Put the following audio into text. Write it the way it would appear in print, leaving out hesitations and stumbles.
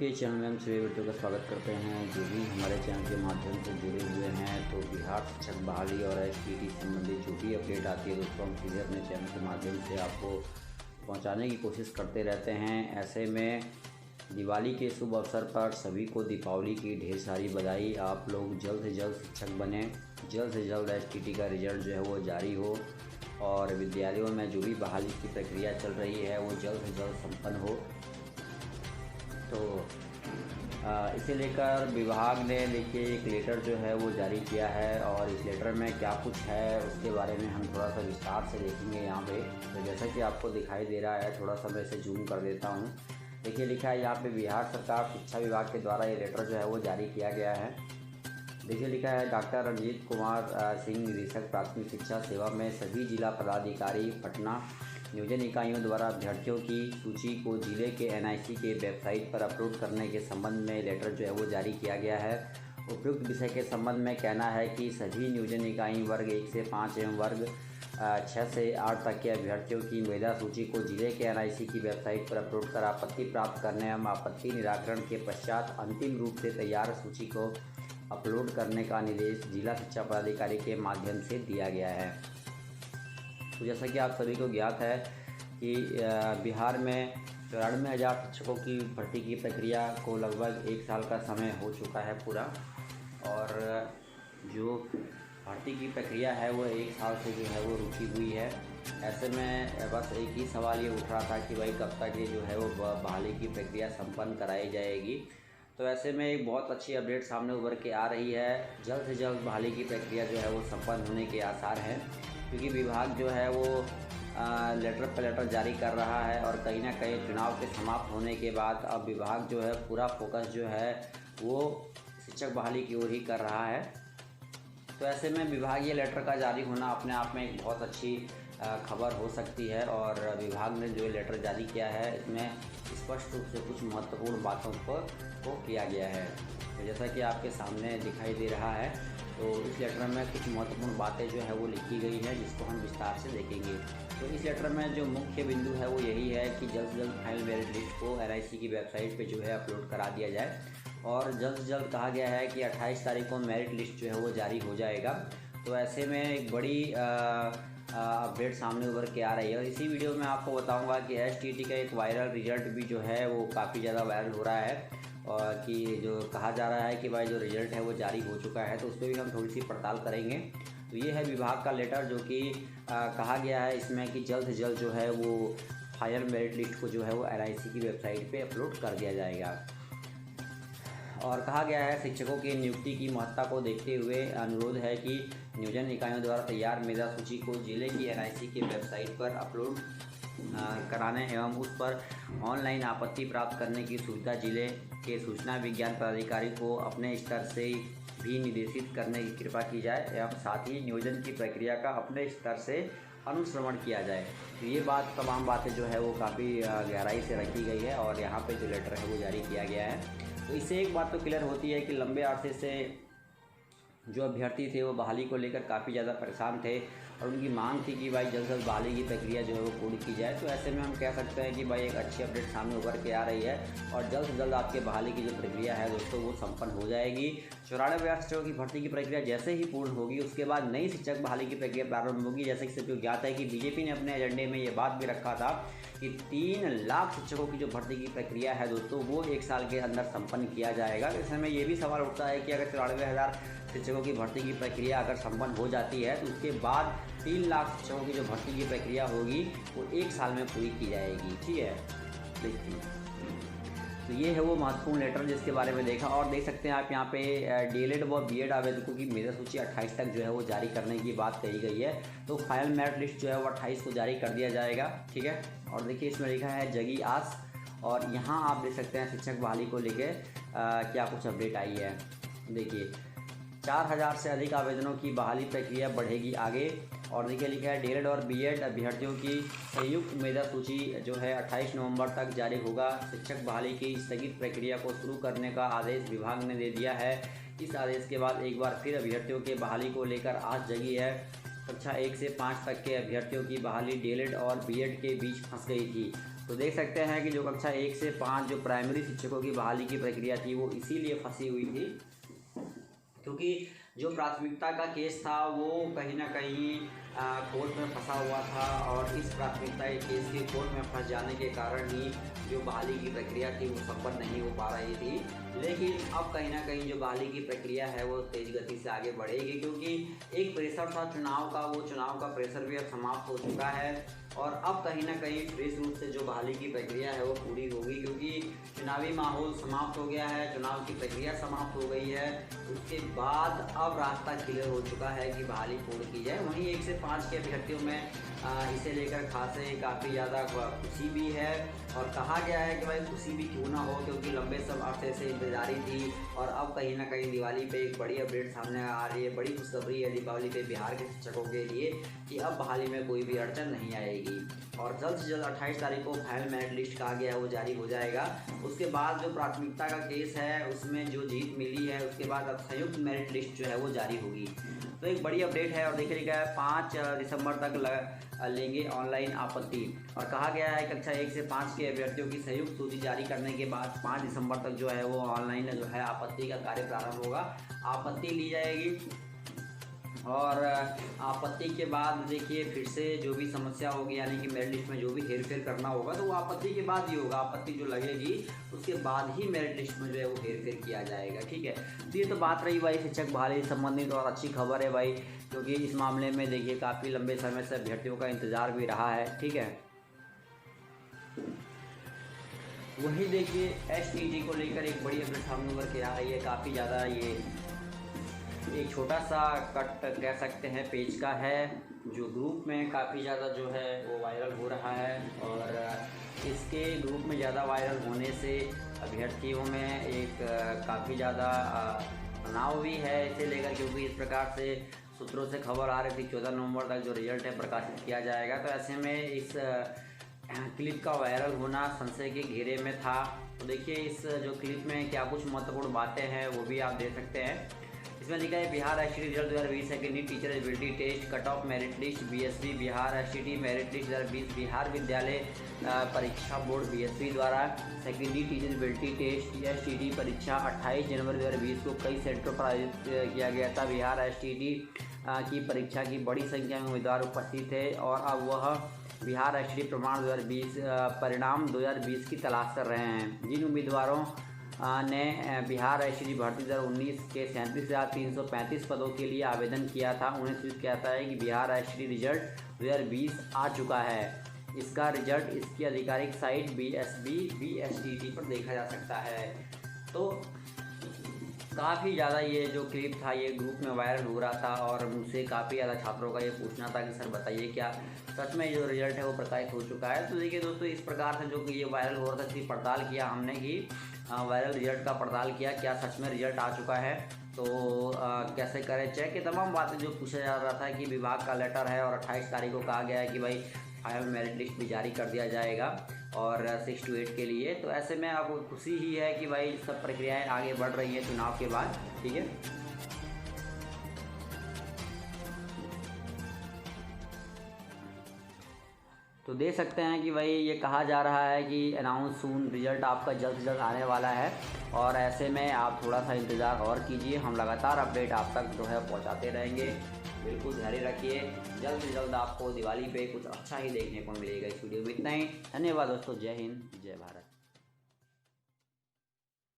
के चैनल में हम सभी बच्चों का स्वागत करते हैं। जो भी हमारे चैनल के माध्यम से जुड़े हुए हैं तो बिहार शिक्षक बहाली और एसटीईटी संबंधित जो भी अपडेट आती है दोस्तों हम सीधे अपने चैनल के माध्यम से आपको पहुंचाने की कोशिश करते रहते हैं। ऐसे में दिवाली के शुभ अवसर पर सभी को दीपावली की ढेर सारी बधाई। आप लोग जल्द से जल्द शिक्षक बने, जल्द से जल्द एसटीईटी का रिजल्ट जो है वो जारी हो और विद्यालयों में जो भी बहाली की प्रक्रिया चल रही है वो जल्द से जल्द संपन्न हो। तो इसे लेकर विभाग ने देखिए एक लेटर जो है वो जारी किया है और इस लेटर में क्या कुछ है उसके बारे में हम थोड़ा सा विस्तार से देखेंगे यहाँ पे। तो जैसा कि आपको दिखाई दे रहा है, थोड़ा सा मैं इसे जूम कर देता हूँ। देखिए लिखा है यहाँ पे बिहार सरकार शिक्षा विभाग के द्वारा ये लेटर जो है वो जारी किया गया है। देखिए लिखा है डॉक्टर रणजीत कुमार सिंह, निदेशक प्राथमिक शिक्षा सेवा में सभी जिला पदाधिकारी पटना नियोजन इकाइयों द्वारा अभ्यर्थियों की सूची को जिले के एनआईसी के वेबसाइट पर अपलोड करने के संबंध में लेटर जो है वो जारी किया गया है। उपयुक्त विषय के संबंध में कहना है कि सभी नियोजन इकाई वर्ग 1 से 5 एवं वर्ग 6 से 8 तक के अभ्यर्थियों की मेधा सूची को जिले के एनआईसी की वेबसाइट पर अपलोड कर आपत्ति प्राप्त करने एवं आपत्ति निराकरण के पश्चात अंतिम रूप से तैयार सूची को अपलोड करने का निर्देश जिला शिक्षा पदाधिकारी के माध्यम से दिया गया है। तो जैसा कि आप सभी को ज्ञात है कि बिहार में 94,000 शिक्षकों की भर्ती की प्रक्रिया को लगभग 1 साल का समय हो चुका है पूरा, और जो भर्ती की प्रक्रिया है वो 1 साल से जो है वो रुकी हुई है। ऐसे में बस एक ही सवाल ये उठ रहा था कि भाई कब तक ये जो है वो बहाली की प्रक्रिया संपन्न कराई जाएगी। तो ऐसे में एक बहुत अच्छी अपडेट सामने उभर के आ रही है। जल्द से जल्द बहाली की प्रक्रिया जो है वो संपन्न होने के आसार हैं, क्योंकि विभाग जो है वो लेटर पर लेटर जारी कर रहा है और कहीं ना कहीं चुनाव के समाप्त होने के बाद अब विभाग जो है पूरा फोकस जो है वो शिक्षक बहाली की ओर ही कर रहा है। तो ऐसे में विभागीय लेटर का जारी होना अपने आप में एक बहुत अच्छी खबर हो सकती है और विभाग ने जो लेटर जारी किया है इसमें स्पष्ट रूप से कुछ महत्वपूर्ण बातों को किया गया है। तो जैसा कि आपके सामने दिखाई दे रहा है, तो इस लेटर में कुछ महत्वपूर्ण बातें जो है वो लिखी गई हैं जिसको हम विस्तार से देखेंगे। तो इस लेटर में जो मुख्य बिंदु है वो यही है कि जल्द से जल्द फाइनल मेरिट लिस्ट को एनआईसी की वेबसाइट पे जो है अपलोड करा दिया जाए और जल्द से जल्द कहा गया है कि 28 तारीख को मेरिट लिस्ट जो है वो जारी हो जाएगा। तो ऐसे में एक बड़ी अपडेट सामने उभर के आ रही है और इसी वीडियो में आपको बताऊँगा कि एसटीईटी का एक वायरल रिजल्ट भी जो है वो काफ़ी ज़्यादा वायरल हो रहा है और कि जो कहा जा रहा है कि भाई जो रिज़ल्ट है वो जारी हो चुका है, तो उस पर भी हम थोड़ी सी पड़ताल करेंगे। तो ये है विभाग का लेटर जो कि कहा गया है इसमें कि जल्द से जल्द जो है वो फाइनल मेरिट लिस्ट को जो है वो एनआईसी की वेबसाइट पे अपलोड कर दिया जाएगा। और कहा गया है शिक्षकों की नियुक्ति की महत्ता को देखते हुए अनुरोध है कि नियोजन इकाइयों द्वारा तैयार मेधा सूची को जिले की एनआईसी की वेबसाइट पर अपलोड कराने एवं उस पर ऑनलाइन आपत्ति प्राप्त करने की सुविधा जिले के सूचना विज्ञान पदाधिकारी को अपने स्तर से भी निर्देशित करने की कृपा की जाए एवं साथ ही नियोजन की प्रक्रिया का अपने स्तर से अनुश्रवण किया जाए। तो ये तमाम बातें जो है वो काफ़ी गहराई से रखी गई है और यहाँ पे जो लेटर है वो जारी किया गया है। तो इससे एक बात तो क्लियर होती है कि लंबे अरसे से जो अभ्यर्थी थे वो बहाली को लेकर काफ़ी ज़्यादा परेशान थे और उनकी मांग थी कि भाई जल्द से जल्द बहाली की प्रक्रिया जो है वो पूरी की जाए। तो ऐसे में हम कह सकते हैं कि भाई एक अच्छी अपडेट सामने उभर के आ रही है और जल्द से जल्द आपके बहाली की जो प्रक्रिया है दोस्तों वो संपन्न हो जाएगी। 94,000 शिक्षकों की भर्ती की प्रक्रिया जैसे ही पूर्ण होगी उसके बाद नई शिक्षक बहाली की प्रक्रिया प्रारंभ होगी। जैसे कि सबको ज्ञात है कि बीजेपी ने अपने एजेंडे में ये बात भी रखा था कि 3 लाख शिक्षकों की जो भर्ती की प्रक्रिया है दोस्तों वो 1 साल के अंदर संपन्न किया जाएगा। ऐसे में ये भी सवाल उठता है कि अगर 94,000 शिक्षकों की भर्ती की प्रक्रिया अगर संपन्न हो जाती है तो उसके बाद 3 लाख शिक्षकों की जो भर्ती की प्रक्रिया होगी वो 1 साल में पूरी की जाएगी। ठीक है, देखिए तो ये है वो महत्वपूर्ण लेटर जिसके बारे में देखा। और देख सकते हैं आप यहाँ पे डीएलएड व बीएड आवेदकों की मेधा सूची 28 तक जो है वो जारी करने की बात कही गई है। तो फाइनल मेरिट लिस्ट जो है वो 28 को जारी कर दिया जाएगा। ठीक है, और देखिए इसमें लिखा है जगी आस और यहाँ आप देख सकते हैं शिक्षक बहाली को लेके क्या कुछ अपडेट आई है। देखिए 4,000 से अधिक आवेदनों की बहाली प्रक्रिया बढ़ेगी आगे। और देखिए लिखा है डीएलएड और बीएड अभ्यर्थियों की संयुक्त मेधा सूची जो है 28 नवंबर तक जारी होगा। शिक्षक बहाली की स्थगित प्रक्रिया को शुरू करने का आदेश विभाग ने दे दिया है। इस आदेश के बाद एक बार फिर अभ्यर्थियों के बहाली को लेकर आस जगी है। कक्षा 1 से 5 तक के अभ्यर्थियों की बहाली डीएलएड और बीएड के बीच फंस गई थी। तो देख सकते हैं कि जो कक्षा 1 से 5 जो प्राइमरी शिक्षकों की बहाली की प्रक्रिया थी वो इसीलिए फंसी हुई थी क्योंकि जो प्राथमिकता का केस था वो कहीं ना कहीं कोर्ट में फंसा हुआ था और इस प्राथमिकता के केस के कोर्ट में फंस जाने के कारण ही जो बहाली की प्रक्रिया थी वो संपन्न नहीं हो पा रही थी। लेकिन अब कहीं ना कहीं जो बहाली की प्रक्रिया है वो तेज़ गति से आगे बढ़ेगी क्योंकि एक प्रेशर था चुनाव का, वो चुनाव का प्रेशर भी अब समाप्त हो चुका है और अब कहीं ना कहीं फ्रेश रूप से जो बहाली की प्रक्रिया है वो पूरी होगी क्योंकि चुनावी माहौल समाप्त हो गया है, चुनाव की प्रक्रिया समाप्त हो गई है। उसके बाद अब रास्ता क्लियर हो चुका है कि बहाली पूर्ण की जाए। वहीं 1 से 5 के अभ्यर्थियों में इसे लेकर काफ़ी ज़्यादा खुशी भी है और कहा गया है कि भाई खुशी भी क्यों ना हो क्योंकि लंबे समय अरसे से इंतजारी थी और अब कहीं ना कहीं दिवाली पे एक बड़ी अपडेट सामने आ रही है। बड़ी खुशखबरी है दीपावली पे बिहार के शिक्षकों के लिए कि अब बहाली में कोई भी अड़चन नहीं आएगी और जल्द से जल्द 28 तारीख को फाइनल मेरिट लिस्ट कहा गया है वो जारी हो जाएगा। उसके बाद जो प्राथमिकता का केस है उसमें जो जीत मिली है उसके बाद अब संयुक्त मेरिट लिस्ट जो है वो जारी होगी। तो एक बड़ी अपडेट है और देखिए गया है 5 दिसंबर तक लेंगे ऑनलाइन आपत्ति और कहा गया है कक्षा 1 से 5 के अभ्यर्थियों की संयुक्त सूची जारी करने के बाद 5 दिसंबर तक जो है वो ऑनलाइन जो है आपत्ति का कार्य प्रारंभ होगा। आपत्ति ली जाएगी और आपत्ति के बाद देखिए फिर से जो भी समस्या होगी यानी कि मेरिट लिस्ट में जो भी हेरफेर करना होगा तो वो आपत्ति के बाद ही होगा। आपत्ति जो लगेगी उसके बाद ही मेरिट लिस्ट में जो है वो हेरफेर किया जाएगा। ठीक है, तो ये तो बात रही भाई शिक्षक बहाली से संबंधित और अच्छी खबर है भाई क्योंकि इस मामले में देखिए काफ़ी लंबे समय से अभ्यर्थियों का इंतज़ार भी रहा है। ठीक है, वही देखिए STT को लेकर एक बड़ी अपडेट सामने उभर के आ रही है। काफ़ी ज़्यादा ये एक छोटा सा कट कह सकते हैं पेज का है जो ग्रुप में काफ़ी ज़्यादा जो है वो वायरल हो रहा है और इसके ग्रुप में ज़्यादा वायरल होने से अभ्यर्थियों में एक काफ़ी ज़्यादा तनाव भी है इसे लेकर क्योंकि इस प्रकार से सूत्रों से खबर आ रही थी 14 नवंबर तक जो रिजल्ट है प्रकाशित किया जाएगा। तो ऐसे में इस क्लिप का वायरल होना संशय के घेरे में था। तो देखिए इस जो क्लिप में क्या कुछ महत्वपूर्ण बातें हैं वो भी आप देख सकते हैं। इसमें लिखा है Bihar STT result 2020 secondary teacher ability test cut off merit list BSB Bihar STT merit list 2020 Bihar विद्यालय परीक्षा बोर्ड BSB द्वारा secondary teacher ability test STT परीक्षा 28 जनवरी 2020 को कई सेंटरों पर आयोजित किया गया था। बिहार STT की परीक्षा की बड़ी संख्या में उम्मीदवार उपस्थित थे और अब वह बिहार STT प्रमाण 2020 परिणाम 2020 की तलाश कर रहे हैं। जिन उम्मीदवारों ने बिहार STT भर्ती 2019 के 37,335 पदों के लिए आवेदन किया था उन्हें सूचित किया है कि बिहार STT रिजल्ट 2020 आ चुका है। इसका रिजल्ट इसकी आधिकारिक साइट BSTT पर देखा जा सकता है। तो काफ़ी ज़्यादा ये जो क्लिप था ये ग्रुप में वायरल हो रहा था और मुझसे काफ़ी ज़्यादा छात्रों का ये पूछना था कि सर बताइए क्या सच में जो रिजल्ट है वो प्रकाशित हो चुका है। तो देखिए दोस्तों इस प्रकार से जो कि ये वायरल हो रहा था इसकी पड़ताल किया हमने कि वायरल रिजल्ट का पड़ताल किया क्या सच में रिजल्ट आ चुका है तो कैसे करें चेक, ये तमाम बातें जो पूछा जा रहा था कि विभाग का लेटर है और 28 तारीख को कहा गया है कि भाई फाइनल मेरिट लिस्ट भी जारी कर दिया जाएगा और 6 to 8 के लिए। तो ऐसे में आपको खुशी ही है कि भाई सब प्रक्रियाएं आगे बढ़ रही हैं चुनाव के बाद। ठीक है, तो देख सकते हैं कि भाई ये कहा जा रहा है कि अनाउंस सून रिजल्ट आपका जल्द से जल्द आने वाला है और ऐसे में आप थोड़ा सा इंतज़ार और कीजिए। हम लगातार अपडेट आप तक जो है पहुंचाते रहेंगे। बिल्कुल धैर्य रखिए, जल्द से जल्द आपको दिवाली पे कुछ अच्छा ही देखने को मिलेगा। इस वीडियो में इतना ही। धन्यवाद दोस्तों, जय हिंद जय भारत।